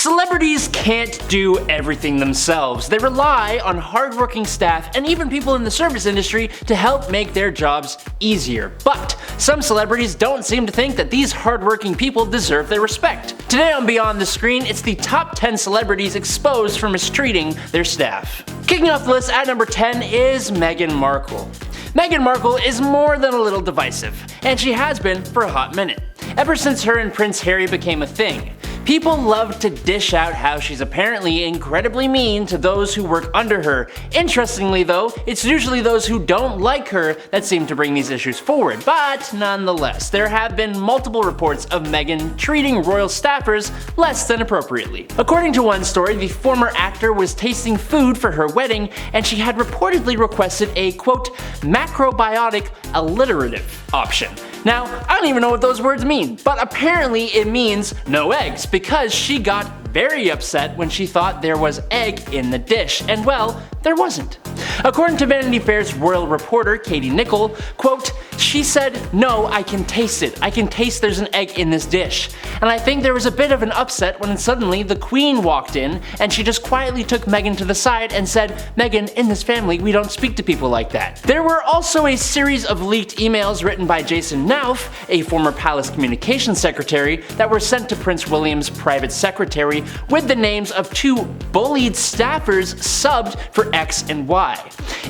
Celebrities can't do everything themselves. They rely on hardworking staff and even people in the service industry to help make their jobs easier. But some celebrities don't seem to think that these hardworking people deserve their respect. Today on Beyond the Screen, it's the top 10 celebrities exposed for mistreating their staff. Kicking off the list at number 10 is Meghan Markle. Meghan Markle is more than a little divisive, and she has been for a hot minute. Ever since her and Prince Harry became a thing, people love to dish out how she's apparently incredibly mean to those who work under her. Interestingly though, it's usually those who don't like her that seem to bring these issues forward, but nonetheless, there have been multiple reports of Meghan treating royal staffers less than appropriately. According to one story, the former actor was tasting food for her wedding and she had reportedly requested a quote, macrobiotic alliterative option. Now, I don't even know what those words mean, but apparently it means no eggs, because she got very upset when she thought there was egg in the dish, and well, there wasn't. According to Vanity Fair's royal reporter Katie Nicholl, quote, she said, no, I can taste it. I can taste there's an egg in this dish. And I think there was a bit of an upset when suddenly the Queen walked in and she just quietly took Meghan to the side and said, Meghan, in this family we don't speak to people like that. There were also a series of leaked emails written by Jason Nauf, a former palace communications secretary, that were sent to Prince William's private secretary with the names of two bullied staffers subbed for X and Y.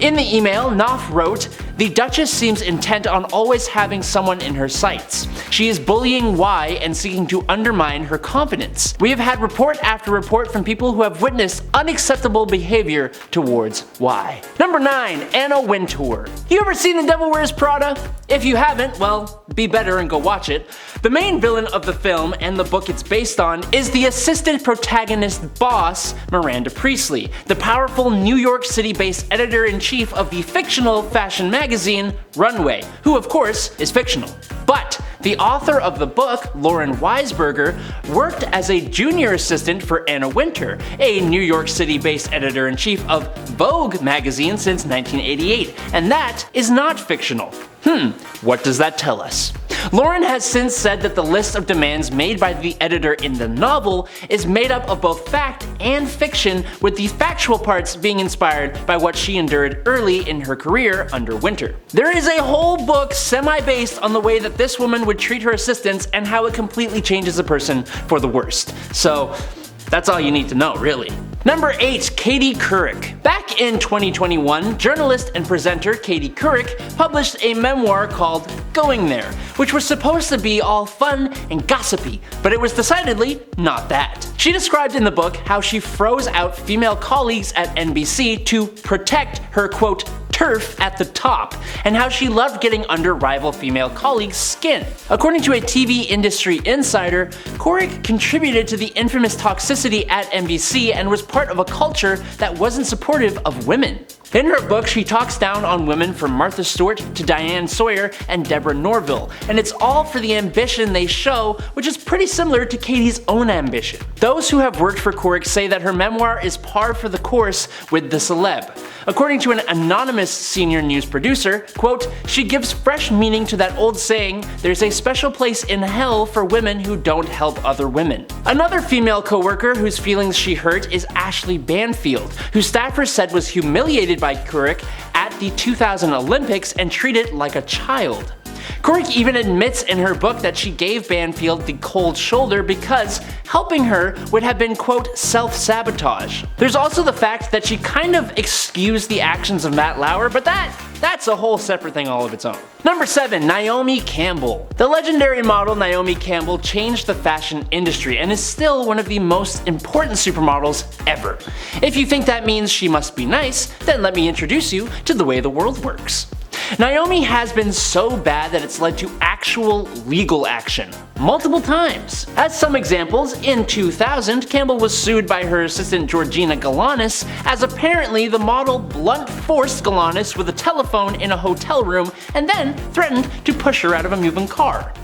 In the email, Nauf wrote, the Duchess seems intent on always having someone in her sights. She is bullying Y and seeking to undermine her confidence. We have had report after report from people who have witnessed unacceptable behavior towards Y. Number 9. Anna Wintour. You ever seen The Devil Wears Prada? If you haven't, well, be better and go watch it. The main villain of the film and the book it's based on is the assistant protagonist boss, Miranda Priestly, the powerful New York City-based editor-in-chief of the fictional fashion magazine Runway, who of course is fictional. But the author of the book, Lauren Weisberger, worked as a junior assistant for Anna Wintour, a New York City-based editor-in-chief of Vogue magazine since 1988, and that is not fictional. What does that tell us? Lauren has since said that the list of demands made by the editor in the novel is made up of both fact and fiction, with the factual parts being inspired by what she endured early in her career under Wintour. There is a whole book semi-based on the way that this woman would treat her assistants and how it completely changes a person for the worst. So that's all you need to know, really. Number 8. Katie Couric. Back in 2021, journalist and presenter Katie Couric published a memoir called Going There, which was supposed to be all fun and gossipy, but it was decidedly not that. She described in the book how she froze out female colleagues at NBC to protect her quote, turf at the top, and how she loved getting under rival female colleagues' skin. According to a TV industry insider, Couric contributed to the infamous toxicity at NBC and was part of a culture that wasn't supportive of women. In her book, she talks down on women from Martha Stewart to Diane Sawyer and Deborah Norville, and it's all for the ambition they show, which is pretty similar to Katie's own ambition. Those who have worked for Couric say that her memoir is par for the course with the celeb. According to an anonymous senior news producer, quote, she gives fresh meaning to that old saying, there's a special place in hell for women who don't help other women. Another female co-worker whose feelings she hurt is Ashley Banfield, who staffers said was humiliated by Couric at the 2000 Olympics and treated like a child. Couric even admits in her book that she gave Banfield the cold shoulder because helping her would have been quote self-sabotage. There's also the fact that she kind of excused the actions of Matt Lauer, but that's a whole separate thing all of its own. Number 7. Naomi Campbell. The legendary model Naomi Campbell changed the fashion industry and is still one of the most important supermodels ever. If you think that means she must be nice, then let me introduce you to the way the world works. Naomi has been so bad that it's led to actual legal action, multiple times. As some examples, in 2000, Campbell was sued by her assistant Georgina Galanis, as apparently the model blunt forced Galanis with a telephone in a hotel room and then threatened to push her out of a moving car.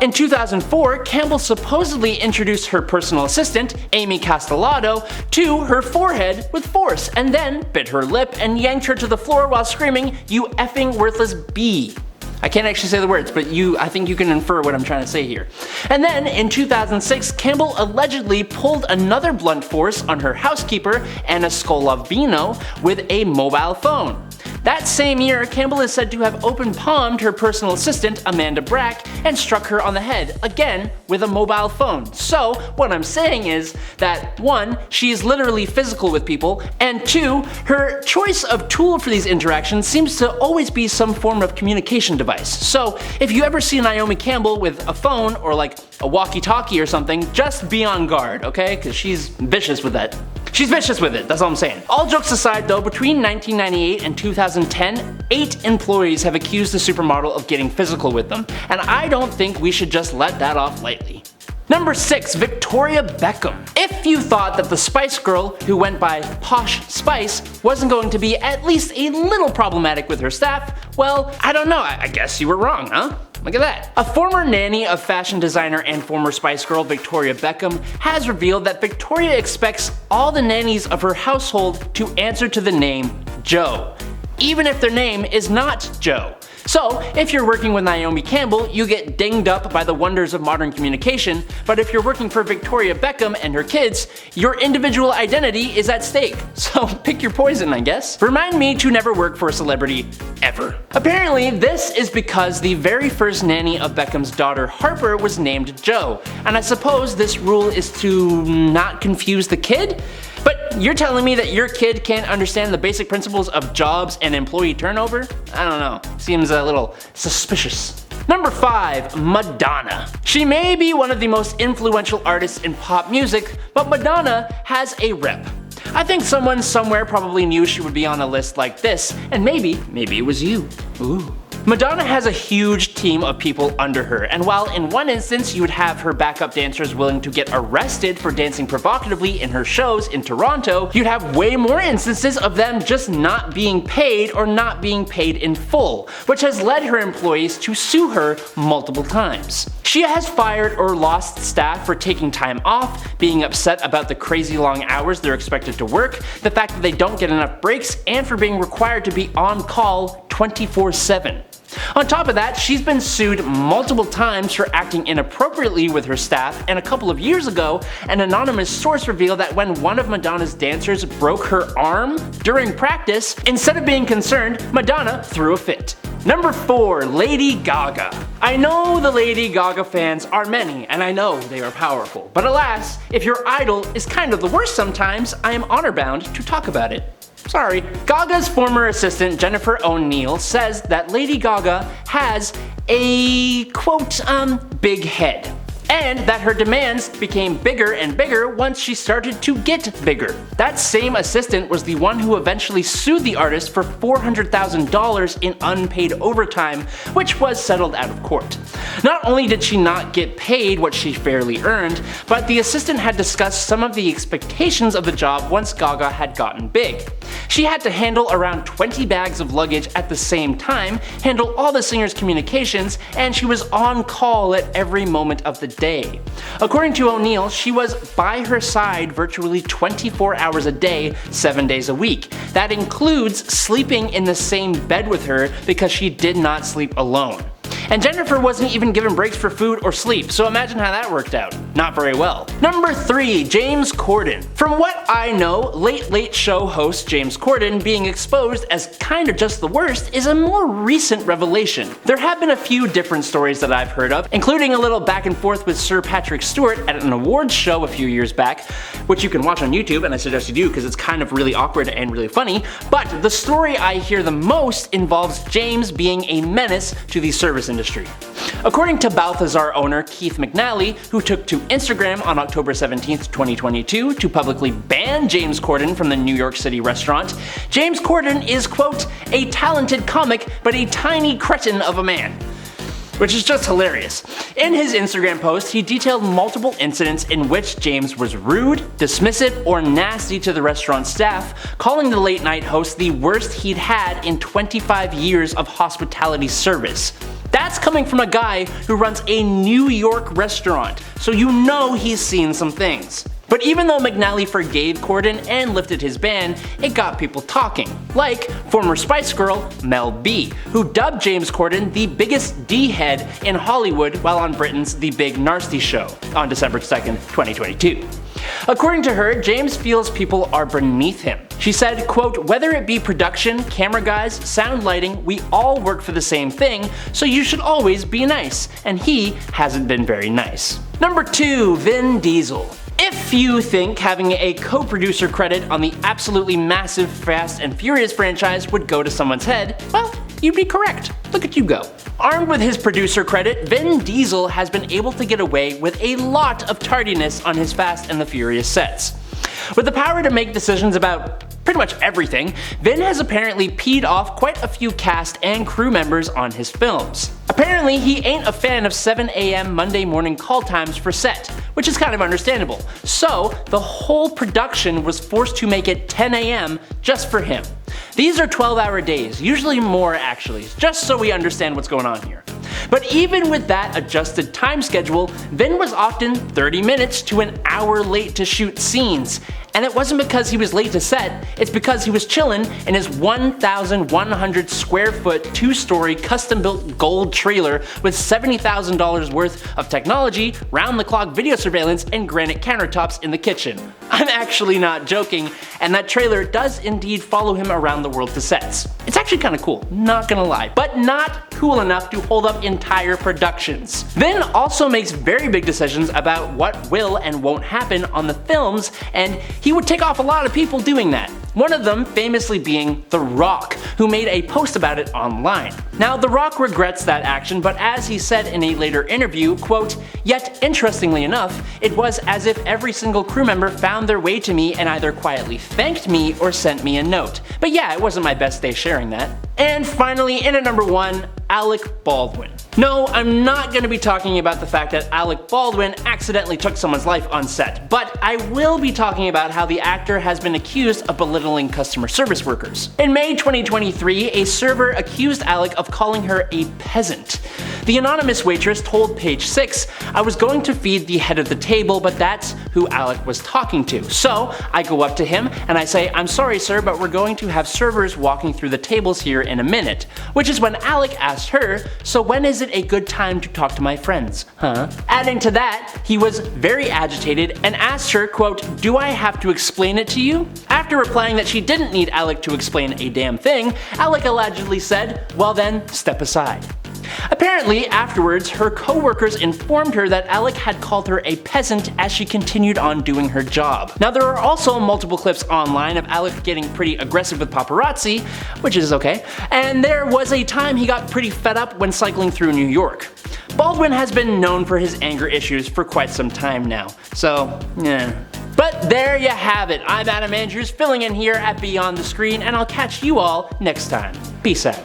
In 2004, Campbell supposedly introduced her personal assistant, Amy Castellado, to her forehead with force and then bit her lip and yanked her to the floor while screaming, "You effing worthless bee." I can't actually say the words, but I think you can infer what I'm trying to say here. And then in 2006, Campbell allegedly pulled another blunt force on her housekeeper, Anna Scolavino, with a mobile phone. That same year, Campbell is said to have open palmed her personal assistant, Amanda Brack, and struck her on the head, again with a mobile phone. So, what I'm saying is that 1, she is literally physical with people, and 2, her choice of tool for these interactions seems to always be some form of communication device. So, if you ever see Naomi Campbell with a phone or like a walkie-talkie or something, just be on guard, okay? Because she's vicious with that. She's vicious with it, that's all I'm saying. All jokes aside though, between 1998 and 2010, 8 employees have accused the supermodel of getting physical with them, and I don't think we should just let that off lightly. Number 6, Victoria Beckham. If you thought that the Spice Girl, who went by Posh Spice, wasn't going to be at least a little problematic with her staff, well, I don't know, I guess you were wrong, huh? Look at that. A former nanny of fashion designer and former Spice Girl Victoria Beckham has revealed that Victoria expects all the nannies of her household to answer to the name Joe, even if their name is not Joe. So, if you're working with Naomi Campbell, you get dinged up by the wonders of modern communication, but if you're working for Victoria Beckham and her kids, your individual identity is at stake. So pick your poison, I guess. Remind me to never work for a celebrity, ever. Apparently, this is because the very first nanny of Beckham's daughter Harper was named Joe, and I suppose this rule is to not confuse the kid? But you're telling me that your kid can't understand the basic principles of jobs and employee turnover? I don't know. Seems a little suspicious. Number 5, Madonna. She may be one of the most influential artists in pop music, but Madonna has a rep. I think someone somewhere probably knew she would be on a list like this, and maybe it was you. Ooh. Madonna has a huge team of people under her, and while in one instance you would have her backup dancers willing to get arrested for dancing provocatively in her shows in Toronto, you'd have way more instances of them just not being paid or not being paid in full, which has led her employees to sue her multiple times. She has fired or lost staff for taking time off, being upset about the crazy long hours they're expected to work, the fact that they don't get enough breaks, and for being required to be on call 24/7. On top of that, she's been sued multiple times for acting inappropriately with her staff, and a couple of years ago, an anonymous source revealed that when one of Madonna's dancers broke her arm during practice, instead of being concerned, Madonna threw a fit. Number 4, Lady Gaga. I know the Lady Gaga fans are many, and I know they are powerful, but alas, if your idol is kind of the worst sometimes, I am honor-bound to talk about it. Sorry. Gaga's former assistant Jennifer O'Neill says that Lady Gaga has a, quote, big head, and that her demands became bigger and bigger once she started to get bigger. That same assistant was the one who eventually sued the artist for $400,000 in unpaid overtime, which was settled out of court. Not only did she not get paid what she fairly earned, but the assistant had discussed some of the expectations of the job once Gaga had gotten big. She had to handle around 20 bags of luggage at the same time, handle all the singer's communications, and she was on call at every moment of the day. According to O'Neill, she was by her side virtually 24 hours a day, 7 days a week. That includes sleeping in the same bed with her because she did not sleep alone. And Jennifer wasn't even given breaks for food or sleep, so imagine how that worked out. Not very well. Number 3, James Corden. From what I know, Late Late Show host James Corden being exposed as kinda just the worst is a more recent revelation. There have been a few different stories that I've heard of, including a little back and forth with Sir Patrick Stewart at an awards show a few years back, which you can watch on YouTube, and I suggest you do because it's kind of really awkward and really funny, but the story I hear the most involves James being a menace to the service industry. According to Balthazar owner Keith McNally, who took to Instagram on October 17th, 2022 to publicly ban James Corden from the New York City restaurant, James Corden is, quote, a talented comic but a tiny cretin of a man. Which is just hilarious. In his Instagram post, he detailed multiple incidents in which James was rude, dismissive, or nasty to the restaurant staff, calling the late night host the worst he'd had in 25 years of hospitality service. That's coming from a guy who runs a New York restaurant, so you know he's seen some things. But even though McNally forgave Corden and lifted his ban, it got people talking. Like former Spice Girl Mel B, who dubbed James Corden the biggest D-head in Hollywood while on Britain's The Big Narsty Show on December 2nd, 2022. According to her, James feels people are beneath him. She said, quote, "Whether it be production, camera guys, sound lighting, we all work for the same thing, so you should always be nice, and he hasn't been very nice." Number 2. Vin Diesel. If you think having a co-producer credit on the absolutely massive Fast and Furious franchise would go to someone's head, well, you'd be correct. Look at you go. Armed with his producer credit, Vin Diesel has been able to get away with a lot of tardiness on his Fast and the Furious sets. With the power to make decisions about pretty much everything, Vin has apparently peed off quite a few cast and crew members on his films. Apparently, he ain't a fan of 7 AM Monday morning call times for set, which is kind of understandable. So, the whole production was forced to make it 10 AM just for him. These are 12-hour days, usually more actually, just so we understand what's going on here. But even with that adjusted time schedule, Vin was often 30 minutes to an hour late to shoot scenes. And it wasn't because he was late to set, it's because he was chillin' in his 1,100 square foot, 2-story, custom-built gold trailer with $70,000 worth of technology, round-the-clock video surveillance, and granite countertops in the kitchen. I'm actually not joking, and that trailer does indeed follow him around the world to sets. It's actually kinda cool, not gonna lie, but not cool enough to hold up entire productions. Vin also makes very big decisions about what will and won't happen on the films, and he would tick off a lot of people doing that. One of them famously being The Rock, who made a post about it online. Now, The Rock regrets that action, but as he said in a later interview, quote, "Yet, interestingly enough, it was as if every single crew member found their way to me and either quietly thanked me or sent me a note. But yeah, it wasn't my best day sharing that." And finally, in at number 1, Alec Baldwin. No, I'm not going to be talking about the fact that Alec Baldwin accidentally took someone's life on set, but I will be talking about how the actor has been accused of belittling customer service workers. In May 2023, a server accused Alec of calling her a peasant. The anonymous waitress told Page 6, "I was going to feed the head of the table, but that's who Alec was talking to. So I go up to him and I say, 'I'm sorry sir, but we're going to have servers walking through the tables here in a minute.' Which is when Alec asked her, 'So when is it a good time to talk to my friends, huh?' Adding to that, he was very agitated and asked her, quote, 'Do I have to explain it to you?' After replying that she didn't need Alec to explain a damn thing, Alec allegedly said, 'Well then, step aside.' Apparently, afterwards, her co-workers informed her that Alec had called her a peasant as she continued on doing her job. Now, there are also multiple clips online of Alec getting pretty aggressive with paparazzi, which is okay, and there was a time he got pretty fed up when cycling through New York. Baldwin has been known for his anger issues for quite some time now, so yeah. But there you have it. I'm Adam Andrews, filling in here at Beyond the Screen, and I'll catch you all next time. Peace out.